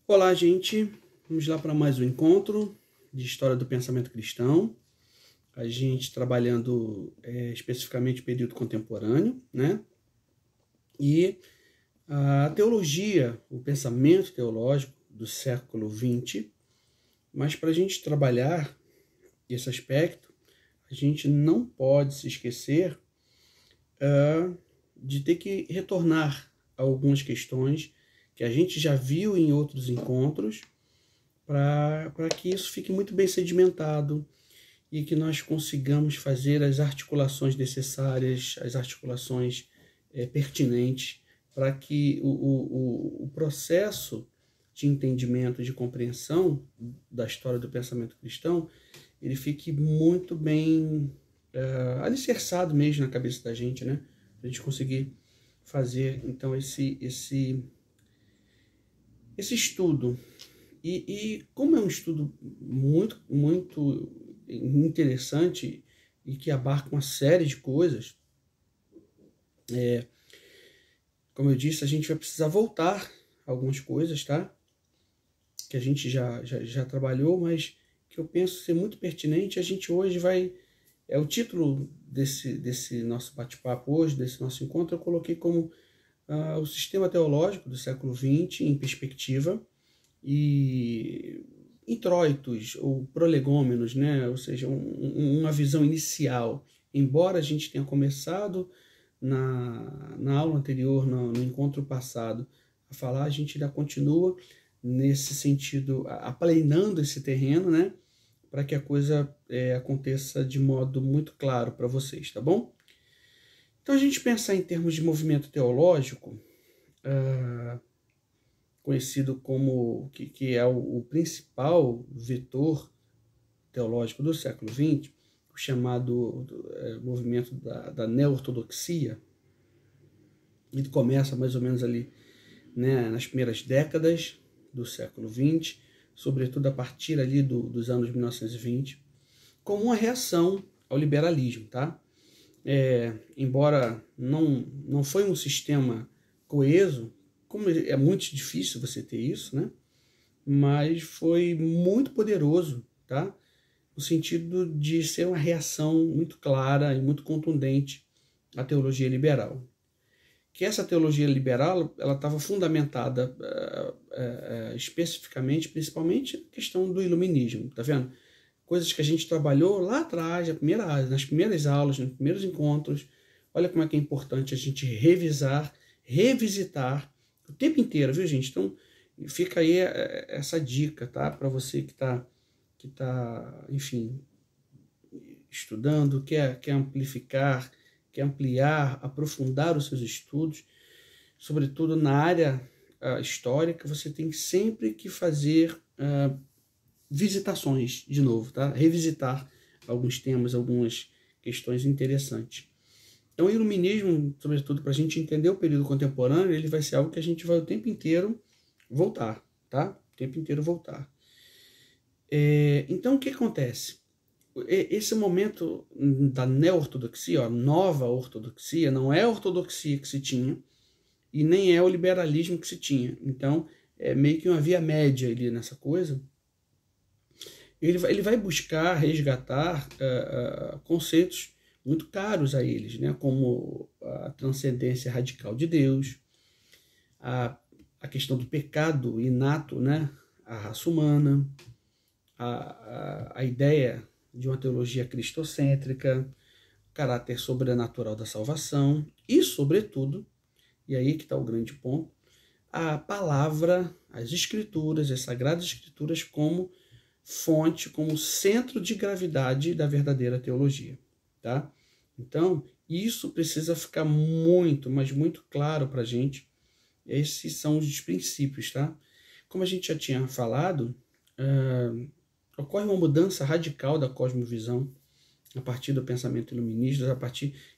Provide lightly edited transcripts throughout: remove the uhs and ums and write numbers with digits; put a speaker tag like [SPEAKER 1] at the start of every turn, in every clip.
[SPEAKER 1] Olá, gente. Vamos lá para mais um encontro de História do Pensamento Cristão. A gente trabalhando especificamente o período contemporâneo, né? E a teologia, o pensamento teológico do século XX. Mas para a gente trabalhar esse aspecto, a gente não pode se esquecer de ter que retornar a algumas questões que a gente já viu em outros encontros, para que isso fique muito bem sedimentado e que nós consigamos fazer as articulações necessárias, as articulações pertinentes, para que o processo de entendimento, de compreensão da história do pensamento cristão, ele fique muito bem alicerçado mesmo na cabeça da gente, né? Para a gente conseguir fazer, então, esse estudo. E como é um estudo muito interessante e que abarca uma série de coisas, como eu disse, a gente vai precisar voltar a algumas coisas, tá? Que a gente já trabalhou, mas que eu penso ser muito pertinente. A gente hoje vai... o título desse nosso bate-papo hoje, desse nosso encontro, eu coloquei como o sistema teológico do século XX em perspectiva e introitos ou prolegômenos, né? Ou seja, uma visão inicial. Embora a gente tenha começado na aula anterior, no encontro passado, a falar, a gente ainda continua nesse sentido, aplanando esse terreno, né? Para que a coisa aconteça de modo muito claro para vocês, tá bom? Então, a gente pensar em termos de movimento teológico, conhecido como, que é o principal vetor teológico do século XX, o chamado movimento da neo-ortodoxia. Ele começa mais ou menos ali, né, nas primeiras décadas do século XX, sobretudo a partir ali dos anos 1920, como uma reação ao liberalismo, tá? Embora não foi um sistema coeso, como é muito difícil você ter isso, né? Mas foi muito poderoso, tá? No sentido de ser uma reação muito clara e muito contundente à teologia liberal. Que essa teologia liberal ela estava fundamentada especificamente, principalmente na questão do iluminismo, tá vendo? Coisas que a gente trabalhou lá atrás, nas primeiras aulas, nos primeiros encontros. Olha como é que é importante a gente revisar, revisitar o tempo inteiro, viu, gente? Então, fica aí essa dica, tá? Para você que tá, enfim, estudando, quer amplificar, quer ampliar, aprofundar os seus estudos, sobretudo na área histórica, você tem sempre que fazer visitações de novo, tá? Revisitar alguns temas, algumas questões interessantes. Então, o iluminismo, sobretudo para a gente entender o período contemporâneo, ele vai ser algo que a gente vai o tempo inteiro voltar, tá? O tempo inteiro voltar. Então, o que acontece? Esse momento da neo-ortodoxia, nova ortodoxia, não é a ortodoxia que se tinha e nem é o liberalismo que se tinha. Então, é meio que uma via média ali nessa coisa. Ele vai buscar resgatar conceitos muito caros a eles, né? Como a transcendência radical de Deus, a questão do pecado inato, né? A raça humana, a ideia de uma teologia cristocêntrica, o caráter sobrenatural da salvação e, sobretudo, e aí que está o grande ponto, a palavra, as escrituras, as sagradas escrituras como fonte, como centro de gravidade da verdadeira teologia, tá? Então, isso precisa ficar muito, mas muito claro para a gente. Esses são os princípios, tá? Como a gente já tinha falado, ocorre uma mudança radical da cosmovisão a partir do pensamento iluminista,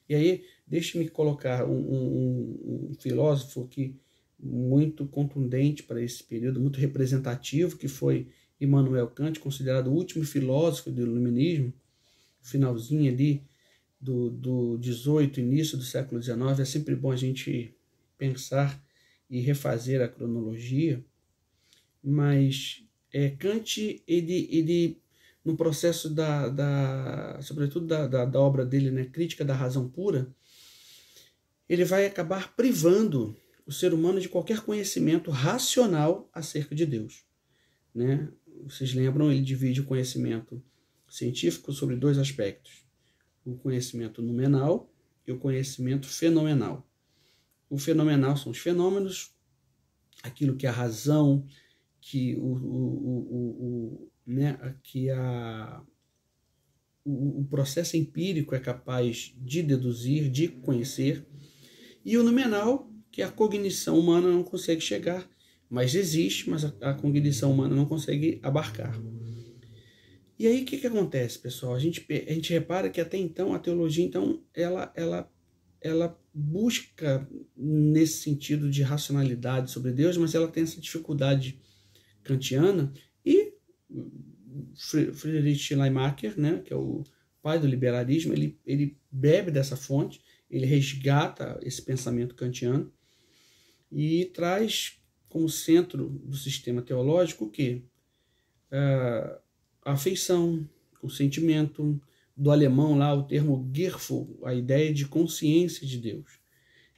[SPEAKER 1] e aí, deixe-me colocar um filósofo aqui muito contundente para esse período, muito representativo, que foi Immanuel Kant, considerado o último filósofo do iluminismo, finalzinho ali do 18, início do século XIX. É sempre bom a gente pensar e refazer a cronologia, mas Kant, ele no processo sobretudo da obra dele, né, Crítica da Razão Pura, ele vai acabar privando o ser humano de qualquer conhecimento racional acerca de Deus, né? Vocês lembram, ele divide o conhecimento científico sobre dois aspectos: o conhecimento noumenal e o conhecimento fenomenal. O fenomenal são os fenômenos, aquilo que a razão, que o processo empírico é capaz de deduzir, de conhecer, e o noumenal, que a cognição humana não consegue chegar, mas existe, mas a cognição humana não consegue abarcar. E aí o que acontece, pessoal? A gente repara que até então a teologia, então, ela busca nesse sentido de racionalidade sobre Deus, mas ela tem essa dificuldade kantiana, e Friedrich Schleiermacher, né, que é o pai do liberalismo, ele bebe dessa fonte, ele resgata esse pensamento kantiano e traz como centro do sistema teológico o quê? A afeição, o sentimento, do alemão lá o termo Gefühl, a ideia de consciência de Deus.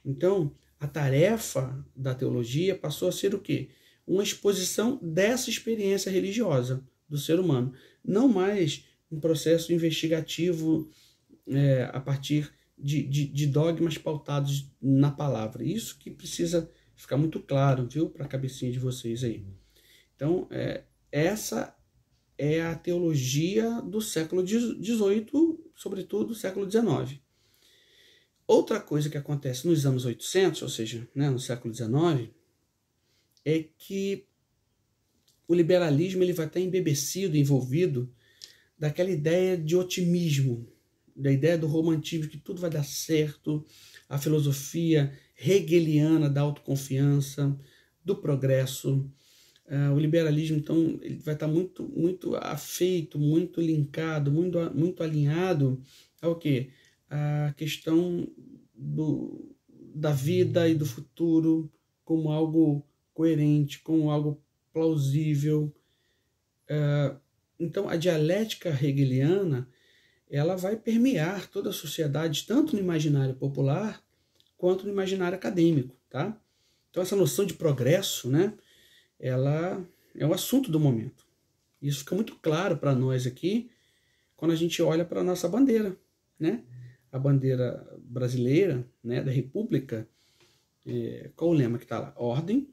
[SPEAKER 1] Então, a tarefa da teologia passou a ser o quê? Uma exposição dessa experiência religiosa do ser humano, não mais um processo investigativo a partir de dogmas pautados na palavra. Isso que precisa ficar muito claro, viu, para a cabecinha de vocês aí. Então, essa é a teologia do século XVIII, sobretudo do século XIX. Outra coisa que acontece nos anos 800, ou seja, né, no século XIX, é que o liberalismo ele vai estar embebecido, envolvido daquela ideia de otimismo, da ideia do romantismo, que tudo vai dar certo, a filosofia hegeliana da autoconfiança, do progresso. O liberalismo, então, ele vai estar muito afeito, muito linkado, muito alinhado ao quê? A questão da vida e do futuro como algo coerente, como algo plausível. Então, a dialética hegeliana ela vai permear toda a sociedade, tanto no imaginário popular quanto no imaginário acadêmico, tá? Então, essa noção de progresso, né, ela é o assunto do momento. Isso fica muito claro para nós aqui quando a gente olha para a nossa bandeira, né? A bandeira brasileira, né, da República. Qual o lema que está lá? Ordem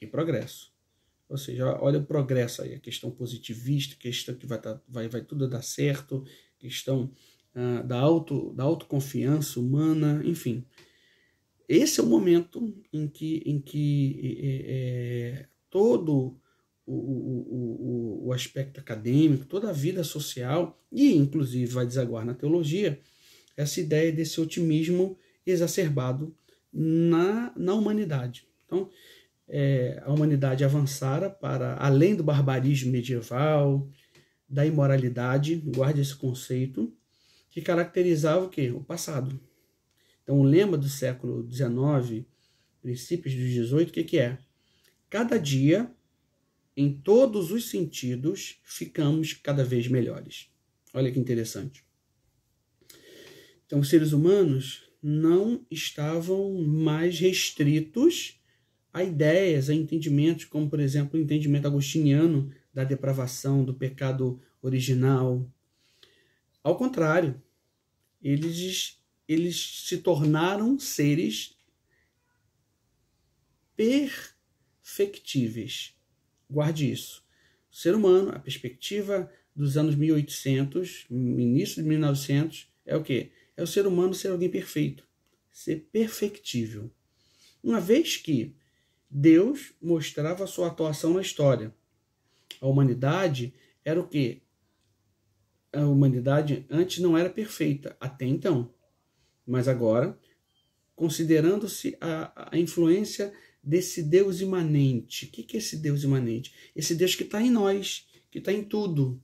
[SPEAKER 1] e progresso. Ou seja, olha o progresso aí, a questão positivista, questão que vai tudo dar certo, questão da autoconfiança humana, enfim. Esse é o momento em que todo o aspecto acadêmico, toda a vida social, e inclusive vai desaguar na teologia, essa ideia desse otimismo exacerbado na humanidade. Então, a humanidade avançara para além do barbarismo medieval, da imoralidade, guarde esse conceito, que caracterizava o quê? O passado. Então, o lema do século XIX, princípios do XVIII, o que é? Cada dia, em todos os sentidos, ficamos cada vez melhores. Olha que interessante. Então, os seres humanos não estavam mais restritos a ideias, a entendimentos, como, por exemplo, o entendimento agostiniano da depravação, do pecado original. Ao contrário, eles se tornaram seres perfectíveis. Guarde isso. O ser humano, a perspectiva dos anos 1800, início de 1900, é o quê? É o ser humano ser alguém perfeito, ser perfectível. Uma vez que Deus mostrava a sua atuação na história, a humanidade era o quê? A humanidade antes não era perfeita, até então. Mas agora, considerando-se a influência desse Deus imanente. O que é esse Deus imanente? Esse Deus que está em nós, que está em tudo,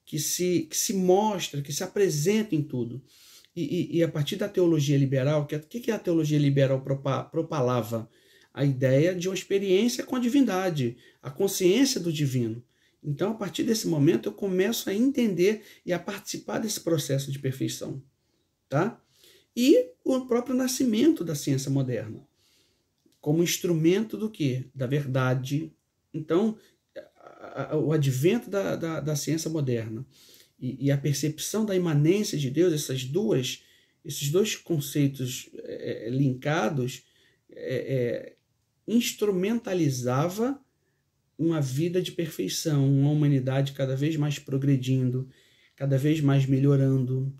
[SPEAKER 1] que se mostra, que se apresenta em tudo. E a partir da teologia liberal, o que a teologia liberal propalava? a ideia de uma experiência com a divindade, a consciência do divino. Então, a partir desse momento, eu começo a entender e a participar desse processo de perfeição. Tá? E o próprio nascimento da ciência moderna, como instrumento do quê? Da verdade. Então, o advento da ciência moderna e a percepção da imanência de Deus, esses dois conceitos linkados, instrumentalizava uma vida de perfeição, uma humanidade cada vez mais progredindo, cada vez mais melhorando,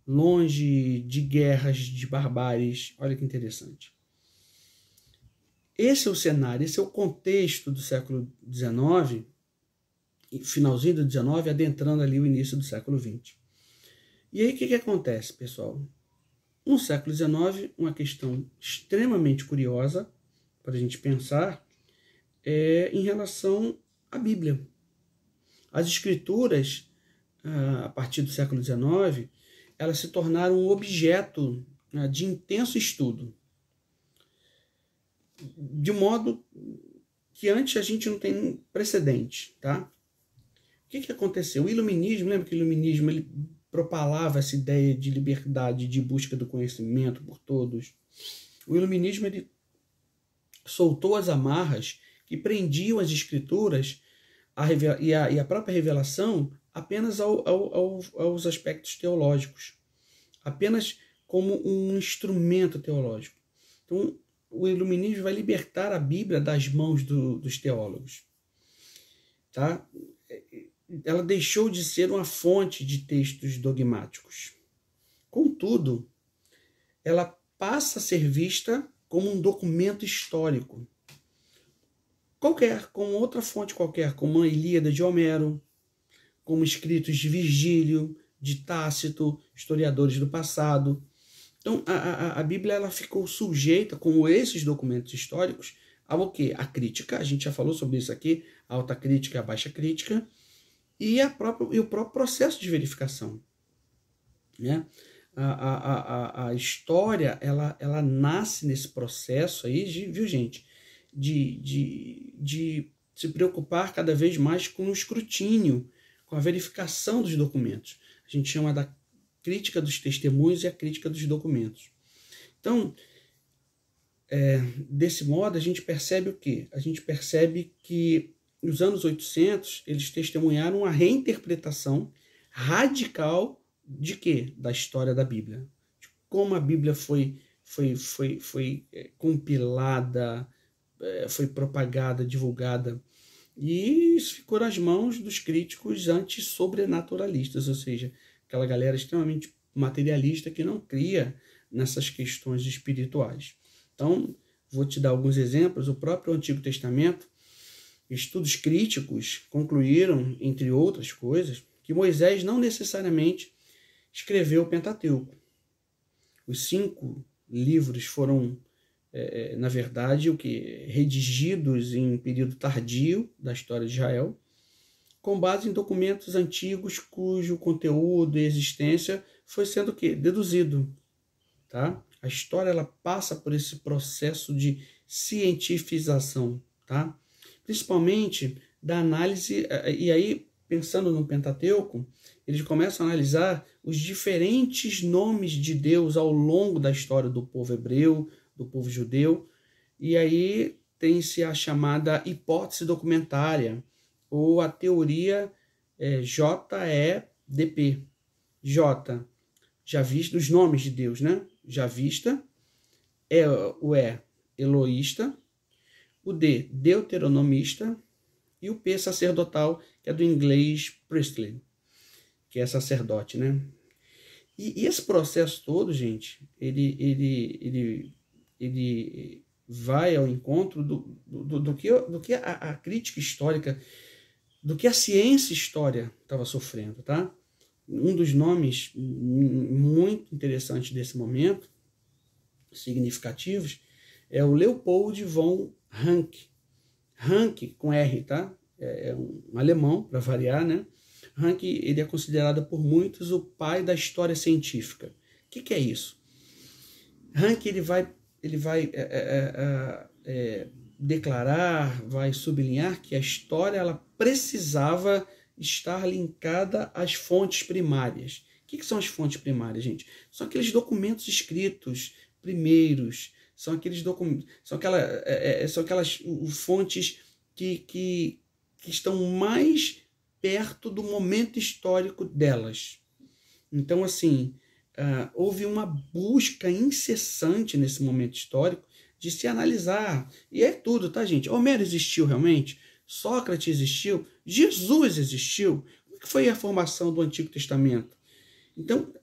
[SPEAKER 1] longe de guerras, de barbáries. Olha que interessante. Esse é o cenário, esse é o contexto do século XIX, finalzinho do XIX, adentrando ali o início do século XX. E aí o que acontece, pessoal? No século XIX, uma questão extremamente curiosa para a gente pensar em relação à Bíblia. As escrituras, a partir do século XIX, elas se tornaram um objeto de intenso estudo, de modo que antes a gente não tem precedente, tá? O que aconteceu? O iluminismo, lembra que o iluminismo ele propalava essa ideia de liberdade, de busca do conhecimento por todos? O iluminismo ele soltou as amarras que prendiam as escrituras e a própria revelação apenas aos aspectos teológicos, apenas como um instrumento teológico. Então, o iluminismo vai libertar a Bíblia das mãos dos teólogos. Tá? Ela deixou de ser uma fonte de textos dogmáticos. Contudo, ela passa a ser vista como um documento histórico. Qualquer, como outra fonte qualquer, como a Ilíada de Homero, como escritos de Virgílio, de Tácito, historiadores do passado. Então, a Bíblia ela ficou sujeita, como esses documentos históricos, ao quê? A crítica, a gente já falou sobre isso aqui, a alta crítica e a baixa crítica, e o próprio processo de verificação. Né? A história, ela nasce nesse processo aí, viu, gente? De se preocupar cada vez mais com o escrutínio, com a verificação dos documentos. A gente chama da crítica dos testemunhos e a crítica dos documentos. Então, desse modo, a gente percebe o quê? A gente percebe que nos anos 800, eles testemunharam uma reinterpretação radical de quê? Da história da Bíblia. De como a Bíblia foi compilada, foi propagada, divulgada. E isso ficou nas mãos dos críticos anti-sobrenaturalistas, ou seja, aquela galera extremamente materialista que não cria nessas questões espirituais. Então, vou te dar alguns exemplos. O próprio Antigo Testamento, estudos críticos concluíram, entre outras coisas, que Moisés não necessariamente escreveu o Pentateuco. Os 5 livros foram, na verdade, redigidos em período tardio da história de Israel, com base em documentos antigos cujo conteúdo e existência foi sendo deduzido. Tá? A história ela passa por esse processo de cientificação, tá? Principalmente da análise, e aí, pensando no Pentateuco, eles começam a analisar os diferentes nomes de Deus ao longo da história do povo hebreu, do povo judeu, e aí tem-se a chamada hipótese documentária, ou a teoria JEDP. J, já vista, os nomes de Deus, né? Já vista, o eloísta, o D, deuteronomista, e o P, sacerdotal, que é do inglês priestly, que é sacerdote, né? E esse processo todo, gente, ele vai ao encontro do que a crítica histórica, do que a ciência história estava sofrendo, tá? Um dos nomes muito interessantes desse momento, significativos, é o Leopold von Ranke. Ranke com R, tá? É um alemão, para variar, né? Ranke, ele é considerado por muitos o pai da história científica. O que é isso? Ranke, ele vai declarar, vai sublinhar que a história ela precisava estar linkada às fontes primárias. O que são as fontes primárias, gente? São aqueles documentos escritos primeiros, são aquelas fontes que estão mais perto do momento histórico delas. Então, assim, houve uma busca incessante nesse momento histórico de se analisar. E é tudo, tá, gente? Homero existiu realmente? Sócrates existiu? Jesus existiu? Como que foi a formação do Antigo Testamento? Então,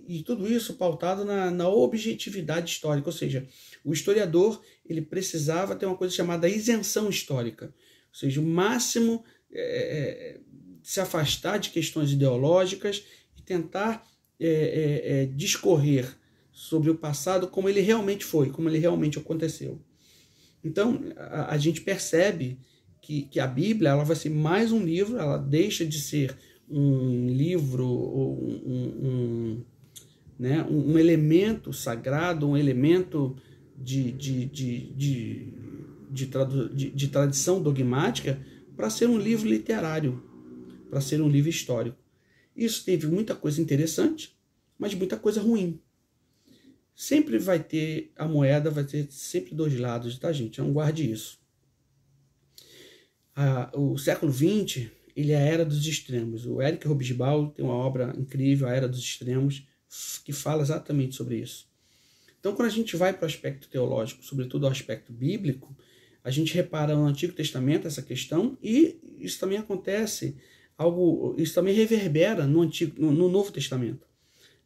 [SPEAKER 1] e tudo isso pautado na objetividade histórica, ou seja, o historiador ele precisava ter uma coisa chamada isenção histórica, ou seja, o máximo se afastar de questões ideológicas e tentar discorrer sobre o passado como ele realmente foi, como ele realmente aconteceu. Então, a gente percebe que a Bíblia ela vai ser mais um livro, ela deixa de ser um livro ou um elemento sagrado, um elemento de tradição dogmática, para ser um livro literário, para ser um livro histórico. Isso teve muita coisa interessante, mas muita coisa ruim. Sempre vai ter, a moeda vai ter sempre dois lados, tá, gente? Não guarde isso. O século XX, ele é a era dos extremos. O Eric Hobsbawm tem uma obra incrível, A Era dos Extremos, que fala exatamente sobre isso. Então, quando a gente vai para o aspecto teológico, sobretudo o aspecto bíblico, a gente repara no Antigo Testamento essa questão, e isso também acontece, isso também reverbera no Novo Testamento,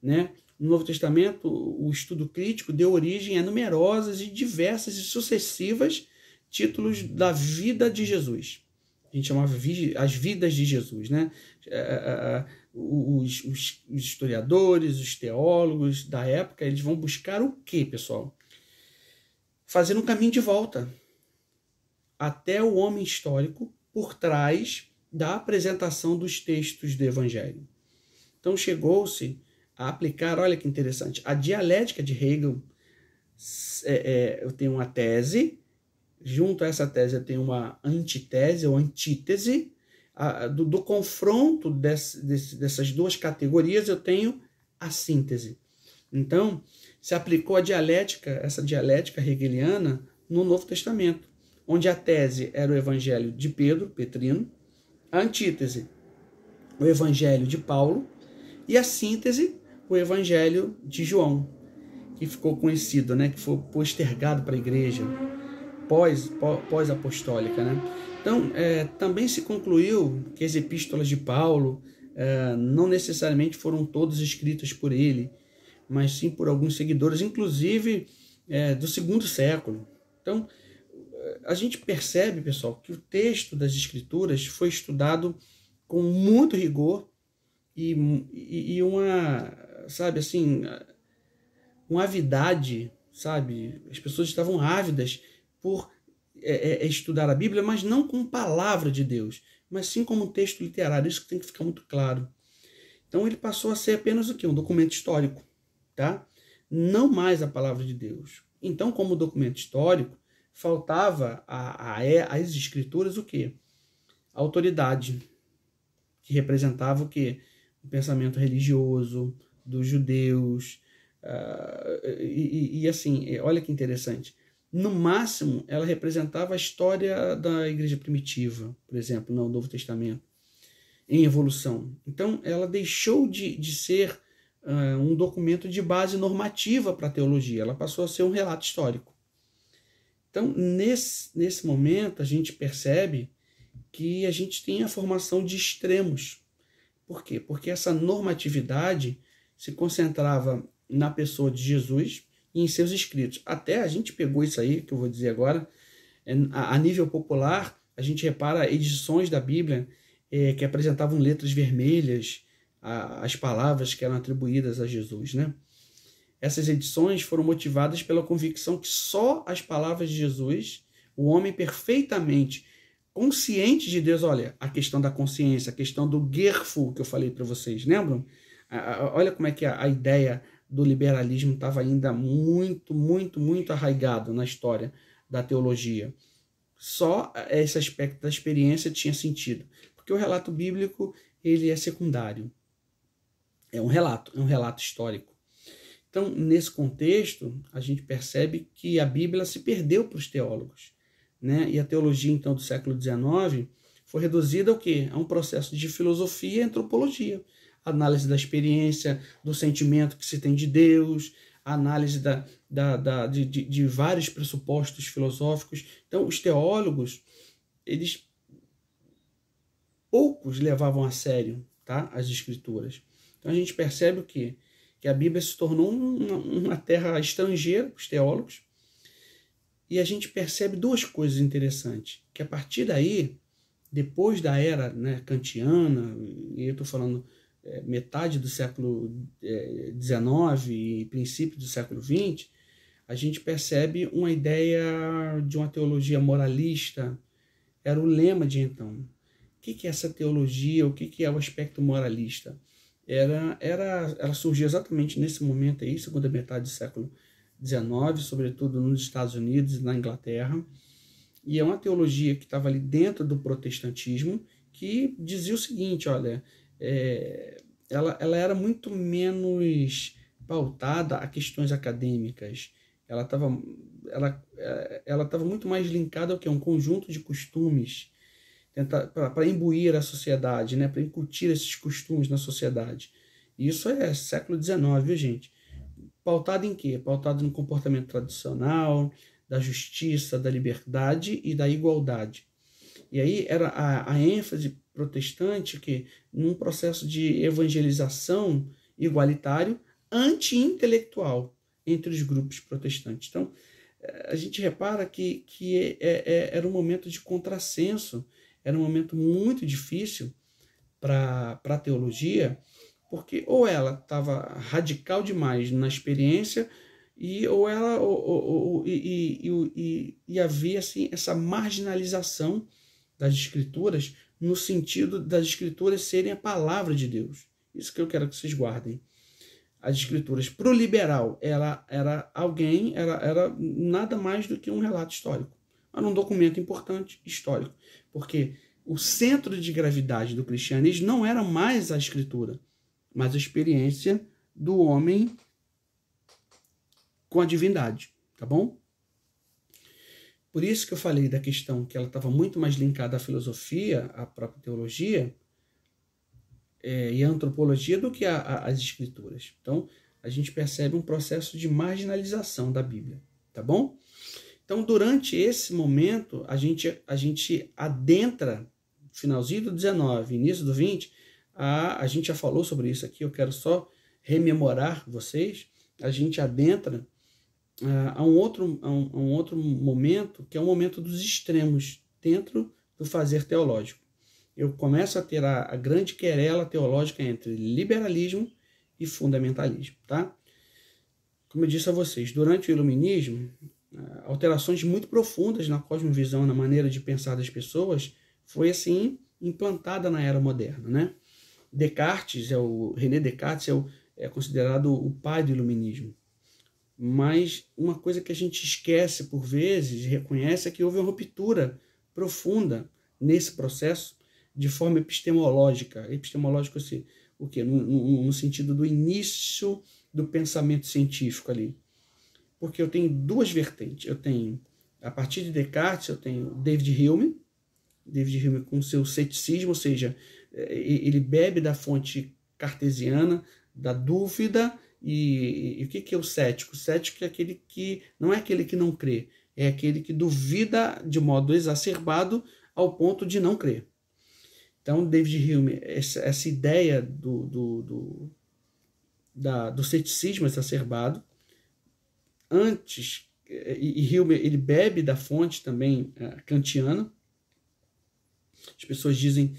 [SPEAKER 1] né? No Novo Testamento, o estudo crítico deu origem a numerosas e diversas e sucessivas títulos da vida de Jesus. A gente chamava as vidas de Jesus, né? Os historiadores, os teólogos da época, eles vão buscar o quê, pessoal? Fazer um caminho de volta até o homem histórico por trás da apresentação dos textos do Evangelho. Então chegou-se a aplicar, olha que interessante, a dialética de Hegel. Eu tenho uma tese, junto a essa tese eu tenho uma antitese ou antítese, do confronto dessas duas categorias eu tenho a síntese. Então, se aplicou essa dialética hegeliana no Novo Testamento, onde a tese era o Evangelho de Pedro, Petrino, a antítese, o Evangelho de Paulo, e a síntese, o Evangelho de João, que ficou conhecido, né, que foi postergado para a igreja pós-apostólica, né? Então, também se concluiu que as epístolas de Paulo não necessariamente foram todas escritas por ele, mas sim por alguns seguidores, inclusive do segundo século. Então, a gente percebe, pessoal, que o texto das Escrituras foi estudado com muito rigor e uma, sabe, assim, uma avidade, sabe? As pessoas estavam ávidas por estudar a Bíblia, mas não como palavra de Deus, mas sim como um texto literário. Isso que tem que ficar muito claro. Então ele passou a ser apenas o quê? Um documento histórico, tá? Não mais a palavra de Deus. Então, como documento histórico, faltava às escrituras o quê? A autoridade, que representava o quê? O pensamento religioso dos judeus. E assim, olha que interessante. No máximo, ela representava a história da igreja primitiva, por exemplo, no Novo Testamento, em evolução. Então, ela deixou de ser um documento de base normativa para a teologia. Ela passou a ser um relato histórico. Então, nesse momento, a gente percebe que a gente tem a formação de extremos. Por quê? Porque essa normatividade se concentrava na pessoa de Jesus e em seus escritos. Até a gente pegou isso aí, que eu vou dizer agora, a nível popular, a gente repara edições da Bíblia que apresentavam letras vermelhas, as palavras que eram atribuídas a Jesus, né? Essas edições foram motivadas pela convicção que só as palavras de Jesus, o homem perfeitamente consciente de Deus, olha, a questão da consciência, a questão do Gerfu que eu falei para vocês, lembram? Olha como é que é a ideia do liberalismo estava ainda muito, muito, muito arraigado na história da teologia. Só esse aspecto da experiência tinha sentido, porque o relato bíblico ele é secundário. É um relato histórico. Então, nesse contexto, a gente percebe que a Bíblia se perdeu para os teólogos, né? E a teologia, então, do século XIX foi reduzida ao quê? A um processo de filosofia e antropologia. Análise da experiência, do sentimento que se tem de Deus, análise de vários pressupostos filosóficos. Então, os teólogos, eles poucos levavam a sério, tá, as escrituras. Então, a gente percebe o quê? Que a Bíblia se tornou uma terra estrangeira para os teólogos, e a gente percebe duas coisas interessantes, que a partir daí, depois da era, né, kantiana, e eu estou falando metade do século XIX e princípio do século XX, a gente percebe uma ideia de uma teologia moralista. Era o lema de então. O que é essa teologia? O que é o aspecto moralista? Ela surgiu exatamente nesse momento aí, segunda metade do século XIX, sobretudo nos Estados Unidos e na Inglaterra, e é uma teologia que estava ali dentro do protestantismo, que dizia o seguinte, olha, ela era muito menos pautada a questões acadêmicas, ela estava muito mais linkada ao que? Um conjunto de costumes, para imbuir a sociedade, né? Para incutir esses costumes na sociedade. E isso é século XIX, viu, gente? Pautado em quê? Pautado no comportamento tradicional, da justiça, da liberdade e da igualdade. E aí era a ênfase protestante que num processo de evangelização igualitário anti-intelectual entre os grupos protestantes. Então, a gente repara que era um momento de contrassenso, era um momento muito difícil para a teologia, porque ou ela estava radical demais na experiência, ou havia assim, essa marginalização das escrituras, no sentido das escrituras serem a palavra de Deus. Isso que eu quero que vocês guardem. As escrituras, para o liberal, era nada mais do que um relato histórico. Era um documento importante, histórico. Porque o centro de gravidade do cristianismo não era mais a escritura, mas a experiência do homem com a divindade, tá bom? Por isso que eu falei da questão que ela estava muito mais linkada à filosofia, à própria teologia, e à antropologia do que às escrituras. Então, a gente percebe um processo de marginalização da Bíblia, tá bom? Então, durante esse momento, a gente adentra, finalzinho do 19, início do 20, a gente já falou sobre isso aqui, eu quero só rememorar vocês, a gente adentra a um outro momento, que é o momento dos extremos dentro do fazer teológico. Eu começo a ter a grande querela teológica entre liberalismo e fundamentalismo, tá? Como eu disse a vocês, durante o iluminismo, alterações muito profundas na cosmovisão, na maneira de pensar das pessoas, foi assim implantada na era moderna, né? René Descartes é considerado o pai do iluminismo. Mas uma coisa que a gente esquece por vezes, e reconhece, é que houve uma ruptura profunda nesse processo de forma epistemológica. Epistemológico, assim, o quê? No sentido do início do pensamento científico ali. Porque eu tenho duas vertentes. Eu tenho, a partir de Descartes, eu tenho David Hume com seu ceticismo, ou seja, ele bebe da fonte cartesiana, da dúvida. E o que é o cético? O cético é aquele que não é aquele que não crê, é aquele que duvida de modo exacerbado ao ponto de não crer. Então, David Hume, essa ideia do ceticismo exacerbado, antes, e Hume ele bebe da fonte também kantiana. As pessoas dizem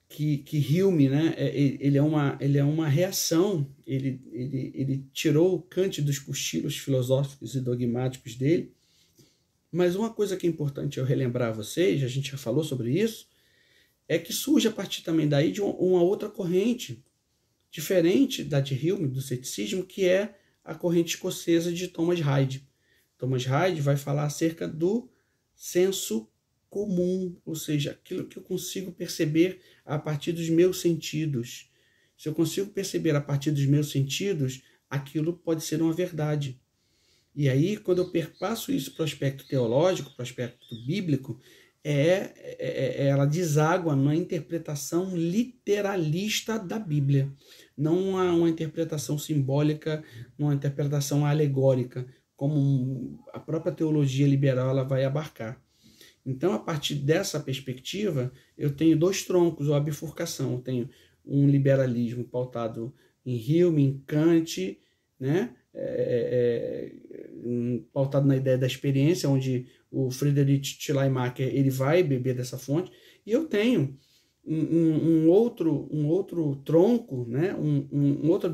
[SPEAKER 1] que Hume, né, ele é uma reação, ele tirou Kant dos cochilos filosóficos e dogmáticos dele, mas uma coisa que é importante eu relembrar a vocês, a gente já falou sobre isso, é que surge a partir também daí de uma outra corrente, diferente da de Hume, do ceticismo, que é a corrente escocesa de Thomas Hyde. Thomas Hyde vai falar acerca do senso comum, ou seja, aquilo que eu consigo perceber a partir dos meus sentidos. Se eu consigo perceber a partir dos meus sentidos, aquilo pode ser uma verdade. E aí, quando eu perpasso isso para o aspecto teológico, para o aspecto bíblico, ela deságua na interpretação literalista da Bíblia, não uma interpretação simbólica, uma interpretação alegórica, como a própria teologia liberal ela vai abarcar. Então, a partir dessa perspectiva, eu tenho dois troncos, ou a bifurcação. Eu tenho um liberalismo pautado em Hume, em Kant, né? Pautado na ideia da experiência, onde o Friedrich Schleiermacher ele vai beber dessa fonte, e eu tenho um outro tronco, né? um outro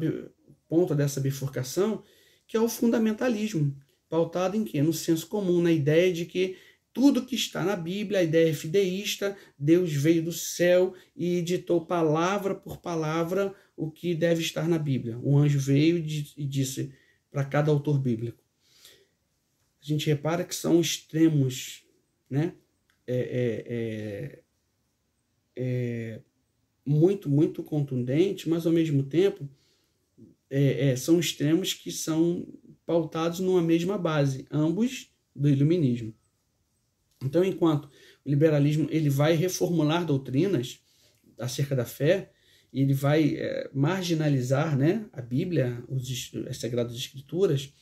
[SPEAKER 1] ponto dessa bifurcação, que é o fundamentalismo, pautado em quê? No senso comum, na ideia de que tudo que está na Bíblia, a ideia é fideísta, Deus veio do céu e ditou palavra por palavra o que deve estar na Bíblia. Um anjo veio e disse para cada autor bíblico. A gente repara que são extremos, né? Muito contundentes, mas ao mesmo tempo são extremos que são pautados numa mesma base, ambos do iluminismo. Então, enquanto o liberalismo ele vai reformular doutrinas acerca da fé, ele vai marginalizar, né, a Bíblia, as Sagradas Escrituras,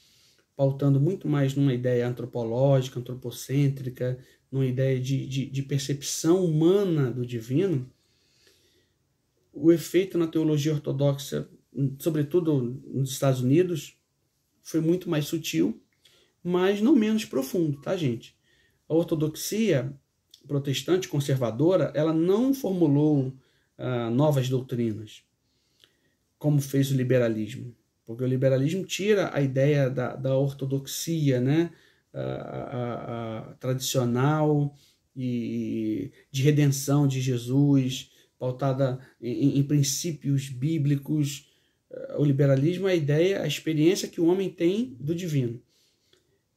[SPEAKER 1] pautando muito mais numa ideia antropológica, antropocêntrica, numa ideia de percepção humana do divino, o efeito na teologia ortodoxa, sobretudo nos Estados Unidos, foi muito mais sutil, mas não menos profundo, tá, gente? A ortodoxia protestante conservadora, ela não formulou novas doutrinas, como fez o liberalismo. Porque o liberalismo tira a ideia da ortodoxia, né? a tradicional e de redenção de Jesus, pautada em princípios bíblicos. O liberalismo é a ideia, a experiência que o homem tem do divino.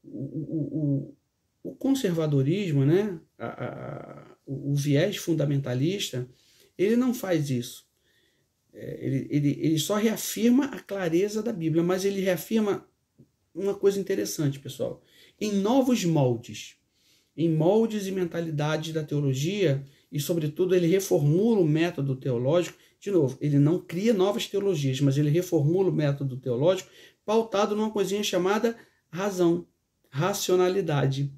[SPEAKER 1] O conservadorismo, né? O viés fundamentalista, ele não faz isso. Ele só reafirma a clareza da Bíblia, mas ele reafirma uma coisa interessante, pessoal. Em novos moldes, em moldes e mentalidades da teologia, e sobretudo ele reformula o método teológico. De novo, ele não cria novas teologias, mas ele reformula o método teológico pautado numa coisinha chamada razão, racionalidade.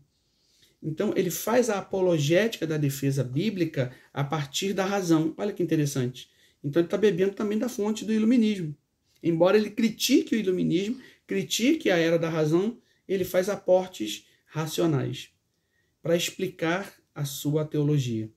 [SPEAKER 1] Então, ele faz a apologética da defesa bíblica a partir da razão. Olha que interessante. Então, ele está bebendo também da fonte do iluminismo. Embora ele critique o iluminismo, critique a era da razão, ele faz aportes racionais para explicar a sua teologia.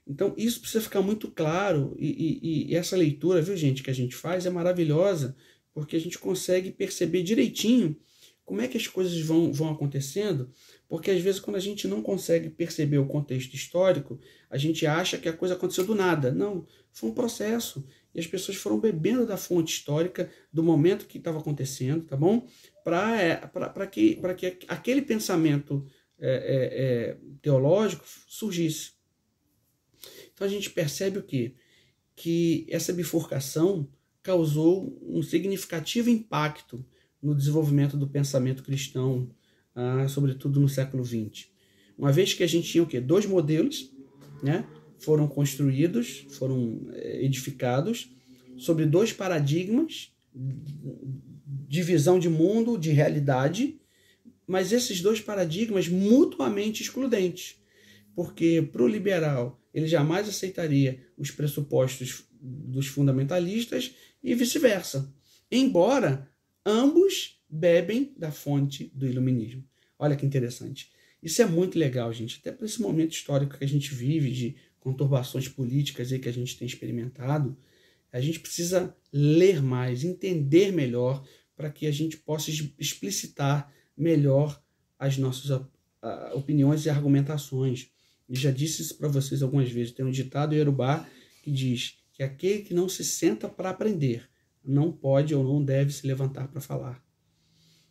[SPEAKER 1] Então, isso precisa ficar muito claro. E essa leitura, viu, gente, que a gente faz é maravilhosa, porque a gente consegue perceber direitinho como é que as coisas vão acontecendo, porque às vezes quando a gente não consegue perceber o contexto histórico, a gente acha que a coisa aconteceu do nada. Não, foi um processo. E as pessoas foram bebendo da fonte histórica do momento que estava acontecendo, tá bom? Para que aquele pensamento teológico surgisse. Então a gente percebe o quê? Que essa bifurcação causou um significativo impacto no desenvolvimento do pensamento cristão, sobretudo no século XX. Uma vez que a gente tinha o quê? Dois modelos, né? Foram construídos, foram edificados sobre dois paradigmas de visão de mundo, de realidade, mas esses dois paradigmas mutuamente excludentes, porque para o liberal ele jamais aceitaria os pressupostos dos fundamentalistas e vice-versa, embora ambos bebem da fonte do iluminismo. Olha que interessante. Isso é muito legal, gente, até para esse momento histórico que a gente vive, de conturbações políticas aí que a gente tem experimentado. A gente precisa ler mais, entender melhor, para que a gente possa explicitar melhor as nossas opiniões e argumentações. Eu já disse isso para vocês algumas vezes. Tem um ditado iorubá que diz que aquele que não se senta para aprender não pode ou não deve se levantar para falar.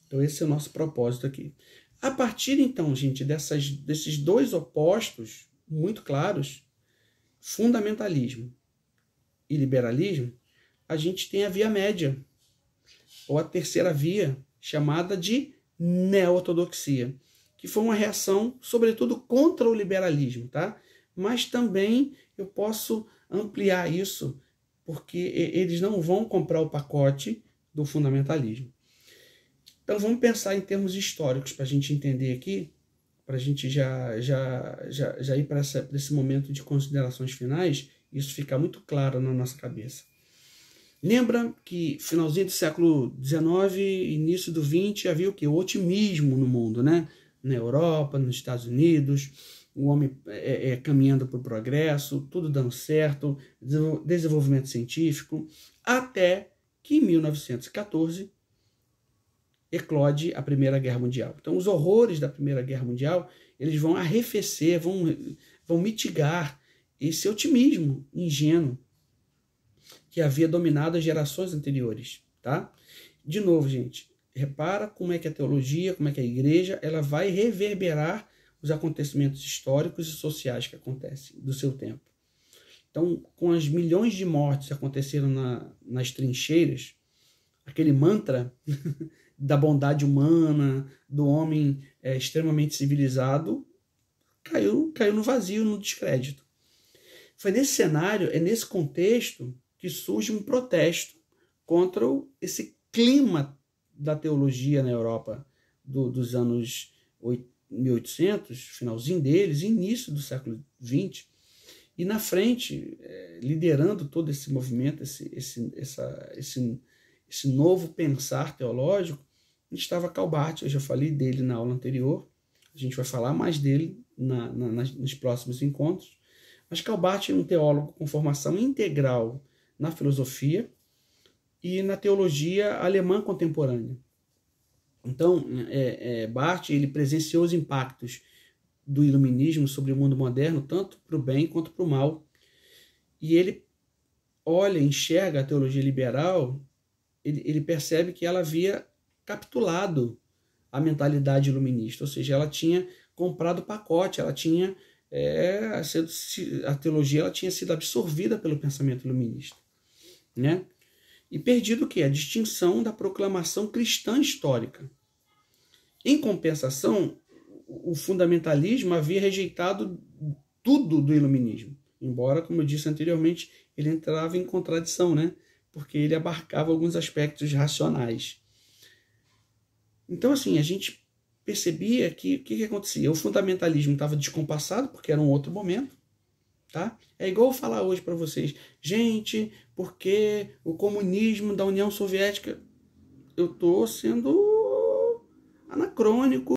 [SPEAKER 1] Então esse é o nosso propósito aqui. A partir então, gente, desses dois opostos muito claros, fundamentalismo e liberalismo, a gente tem a via média, ou a terceira via, chamada de neo-ortodoxia, que foi uma reação, sobretudo, contra o liberalismo, tá? Mas também eu posso ampliar isso, porque eles não vão comprar o pacote do fundamentalismo. Então vamos pensar em termos históricos para a gente entender aqui, para a gente já ir para esse momento de considerações finais, isso ficar muito claro na nossa cabeça. Lembra que finalzinho do século XIX, início do XX, havia o quê? O otimismo no mundo, né? Na Europa, nos Estados Unidos, o homem caminhando para o progresso, tudo dando certo, desenvolvimento científico, até que em 1914 eclode a Primeira Guerra Mundial. Então os horrores da Primeira Guerra Mundial, eles vão arrefecer, vão mitigar esse otimismo ingênuo que havia dominado as gerações anteriores, tá? De novo, gente, repara como é que a teologia, como é que a igreja, ela vai reverberar os acontecimentos históricos e sociais que acontecem do seu tempo. Então, com as milhões de mortes que aconteceram nas trincheiras, aquele mantra da bondade humana, do homem extremamente civilizado, caiu no vazio, no descrédito. Foi nesse cenário, é nesse contexto que surge um protesto contra esse clima da teologia na Europa dos anos 1800, finalzinho deles, início do século XX, e na frente, liderando todo esse movimento, esse novo pensar teológico, estava Calbart. Eu já falei dele na aula anterior, a gente vai falar mais dele nos próximos encontros, mas Calbart é um teólogo com formação integral na filosofia e na teologia alemã contemporânea. Então, Barth, ele presenciou os impactos do iluminismo sobre o mundo moderno, tanto para o bem quanto para o mal. E ele enxerga a teologia liberal, ele percebe que ela havia capitulado a mentalidade iluminista, ou seja, ela tinha comprado o pacote, ela tinha a teologia ela tinha sido absorvida pelo pensamento iluminista, né? E perdido o quê? A distinção da proclamação cristã histórica. Em compensação, o fundamentalismo havia rejeitado tudo do iluminismo, embora, como eu disse anteriormente, ele entrava em contradição, né? Porque ele abarcava alguns aspectos racionais. Então, assim, a gente percebia que o que acontecia? O fundamentalismo estava descompassado, porque era um outro momento, tá? É igual eu falar hoje para vocês, gente, porque o comunismo da União Soviética, eu estou sendo anacrônico,